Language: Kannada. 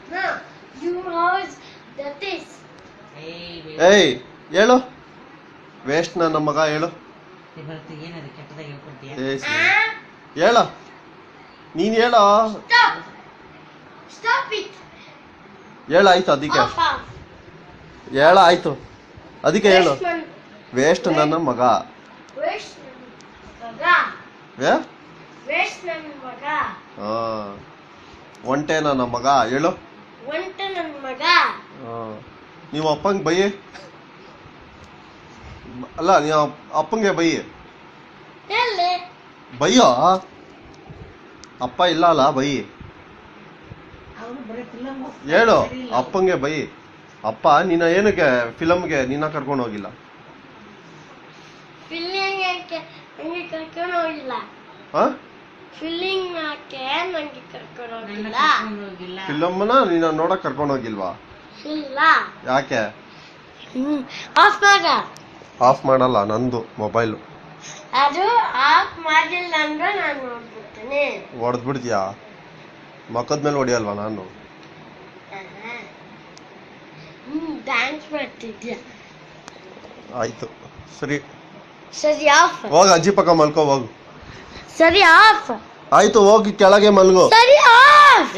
No, you have that is. ಏಯ್ ಹೇಳು ವೇಸ್ಟ್ ನನ್ನ ಮಗ ಹೇಳು ಹೇಳ ನೀನ್ ಹೇಳ Stop. Stop it. ಹೇಳ ಆಯ್ತು ಅದಕ್ಕೆ Off, off. ಹೇಳ ಆಯ್ತು ಅದಕ್ಕೆ ಹೇಳು Waste man. ವೇಸ್ಟ್ ನನ್ನ ಮಗ Waste man. Maga. ಏ Waste man maga. ಹಾ ಒಂಟೆ ನನ್ನ ಮಗ ಹೇಳು One ton maga. ನೀವು ಅಪ್ಪಂಗೆ ಬೈಯಿ ಅಲ್ಲ ನೀವು ಅಪ್ಪಂಗೆ ಬೈಯಿ Tell it. ಬೈಯೋ ಅಪ್ಪ ಇಲ್ಲ ಅಲ್ಲ ಬೈಯಿ ಹೇಳು ಅಪ್ಪಂಗೆ ಬೈ ಅಪ್ಪ ನಿನ್ನ ಏನಕ್ಕೆ ಫಿಲಮ್ಗೆ ನಿನ್ನ ಕರ್ಕೊಂಡು ಹೋಗಿಲ್ಲ Filling ಯಾಕೆ ನಂಗೆ ಕರ್ಕೊಂಡು ಹೋಗಿಲ್ಲ ಫಿಲ್ಲಿಂಗ್ ಯಾಕೆ ನಂಗೆ ಕರ್ಕೊಂಡು ಹೋಗಿಲ್ಲ ಫಿಲಮ್ನ ನಿನ್ನ ನೋಡಕ್ ಕರ್ಕೊಂಡು ಹೋಗಿಲ್ವಾ ಇಲ್ಲ ಯಾಕೆ ಆಫ್ ಮಾಡ ಆಫ್ ಮಾಡಲ್ಲ ನಂದು ಮೊಬೈಲು ಅದು ಆಫ್ ಮಾಡಿಲ್ಲ ಅಂದ್ರೆ ನಾನು ನೋಡ್ಬಿಡ್ತೇನೆ ಹೊಡೆದ್ಬಿಡ್ತೀಯಾ ಮಕ್ಕದ ಮೇಲೆ ಹೊಡಿಯಲ್ವಾ ನಾನು ಡ್ಯಾನ್ಸ್ ಮಾಡ್ತಿದ್ಯಾ ಆಯ್ತು ಸರಿ ಸರಿ ಆಫ್ ಹೋಗ ಅಜ್ಜಿ ಪಕ್ಕ ಮಲ್ಕೋ ಹೋಗು ಸರಿ ಆಫ್ ಆಯ್ತು ಹೋಗಿ ಕೆಳಗೆ ಮಲ್ಗೋ ಸರಿ ಆಫ್